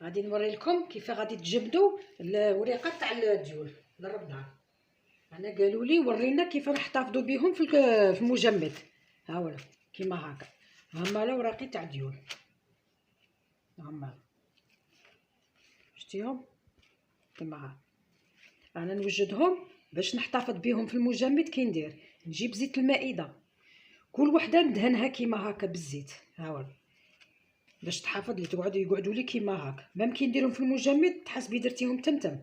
غادي نوري لكم كيف غادي تجبدوا الوريقات تاع الديول للربعه. انا قالوا لي ورينا كيف نحتفظوا بهم في المجمد. ها ولا كيما هكا، هما الاوراق تاع ديول، هما شتيهم كيما ها. انا نوجدهم باش نحتفظ بهم في المجمد. كي ندير نجيب زيت المائده، كل وحده ندهنها كيما هكا بالزيت. ها ولا باش تحافظ لي يقعدوا لي كيما هكا. ميم كي نديرهم في المجمد تحسبي درتيهم تمتم.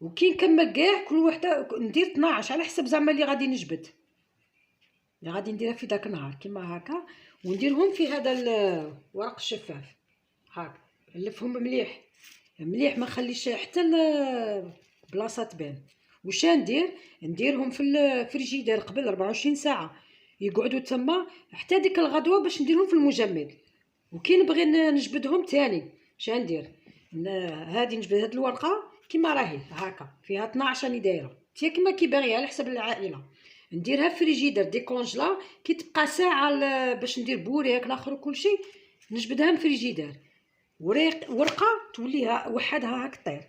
وكي نكمل كاع كل وحده ندير 12 على حسب زعما اللي غادي نجبد، اللي غادي نديرها في داك النهار كيما هكا. ونديرهم في هذا الورق الشفاف هاك، نلفهم مليح مليح، ما نخليش حتى البلاصه تبان. واش نديرهم في الفريجيدير قبل 24 ساعه يقعدوا تما حتى ديك الغدوه باش نديرهم في المجمد. وكي نبغي نجبدهم تاني اش ندير؟ هادي نجبد هاد الورقه كيما راهي هكا فيها 12 راني دايره تي كيما كي باغيه على حسب العائله. نديرها في فريجيدير ديكونجلا كي تبقى ساعه باش ندير بوريك الاخر وكلشي نجبدها من فريجيدير. ورقه توليها وحدها هاك طير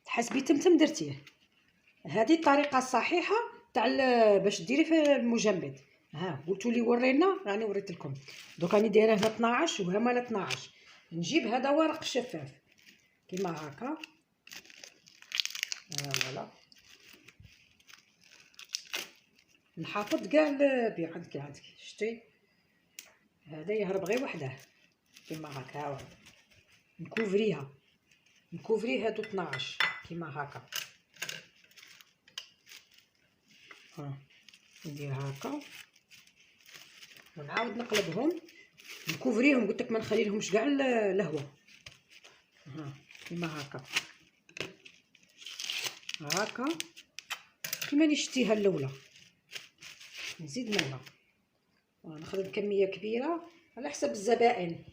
تحسبي تمتم درتيه. هذه الطريقه الصحيحه تاع باش ديري في المجمد. ها قلتوا لي ورينا، راني وريت لكم. دوك راني دايره هنا 12 وهما 12. نجيب هذا ورق شفاف كيما هكا. فوالا نحافظ كاع البيع عندك شتي. هذا يهرب غير وحده كيما هكا. ها نكوفري هادو 12 كيما هكا. ندير هكا ونعاود نقلبهم نكوفريهم. قلت لك ما نخليلهمش كاع الهواء. كيما هكا كيما اللي شتيها الاولى. نزيد منها ونخدم كميه كبيره على حسب الزبائن.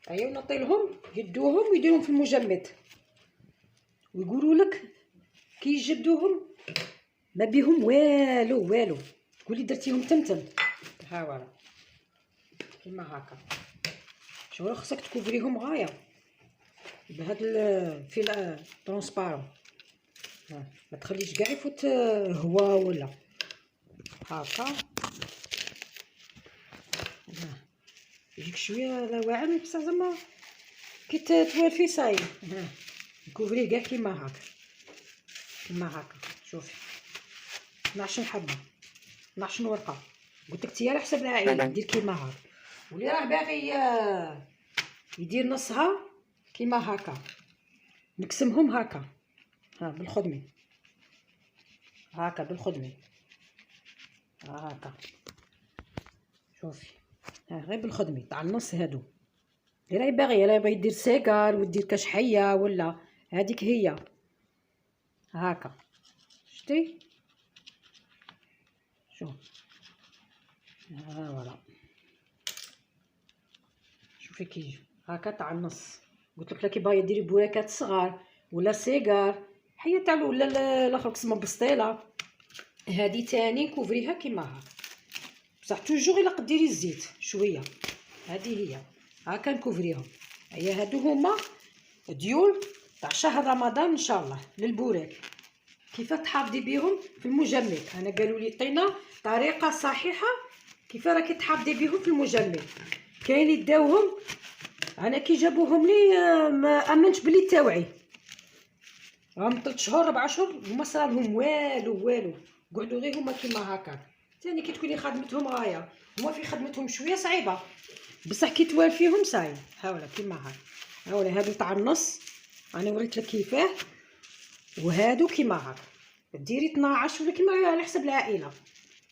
ايوا نعطيلهم يدوهم ويديروهم في المجمد ويقولوا لك كي يجبدوهم ما بيهم والو تقولي درتيهم تمتم. ها فوالا كيما هكا. شوف خصك تكوفريهم غايه بهاد الفيل ترونسبارون. ما تخليش كاع يفوت هواء ولا هكا. يجيك شويه لا واعر بصح زعما كي توالفي صاي. نكوفريه كاع كيما هكا شوفي 12 حبه 12 ورقه. قلت لك تي على حسب العائله دير كيما هكا. واللي راه باغي يدير نصها كيما هكا نقسمهم هكا. بالخدمي هكا بالخدمي هكا شوفي. غير بالخدمي تاع النص هادو اللي راهي باغيه. لا باغي دير سيكار ودير كشحيه ولا هذيك هي هكا شتي. شوف فوالا شوفي كي هكا تاع النص. قلت لك كي باغيه ديري بوراكات صغار ولا سيجار حيه تاع ولا الاخر قسمه بسطيله. هذه تاني كوفريها كيما هكا بصح توجور الا قديري الزيت شويه. هذه هي هكا نكوفريهم. هي هادو هما ديول تاع شهر رمضان ان شاء الله للبوراك. كيف تحافظي بهم في المجمد. انا قالوا لي عطينا طريقه صحيحه كيف راكي تحافظي بهم في المجمد. كاين اللي داوهم انا كي جابوهم لي ما امنتش بلي التوعي. راهم 3 شهور 4 شهور وما صرالهم والو قعدوا غير هما كيما هكا. ثاني كي تكوني خدمتهم غايه هما في خدمتهم شويه صعيبه بصح كي توالفيهم صاي. هاولا كيما هكا. هاولا هادو تاع النص انا وريت لك كيفاه. وهادو كيما هكا ديري 12 ولا كيما على حسب العائله.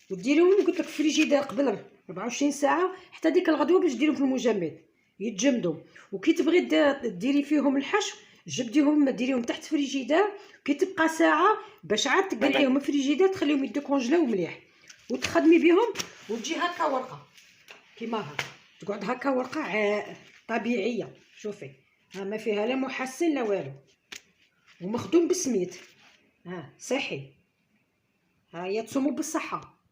وديريهم قلت لك في الفريجيدير قبل 24 ساعه حتى ديك الغدوه باش ديرهم في المجمد يتجمدوا. وكي تبغي ديري فيهم الحشو جبديهم ديريهم تحت فريجيدير. كي تبقى ساعه باش عاد تقلعيهم من الفريجيدير تخليهم يديكونجلاو مليح وتخدمي بهم. وتجي هكا ورقه كيما هكا تقعد هكا ورقه طبيعيه. شوفي ما فيها لا محسن لا والو ومخدوم بسميت صحي. ها هي تصوموا بالصحه.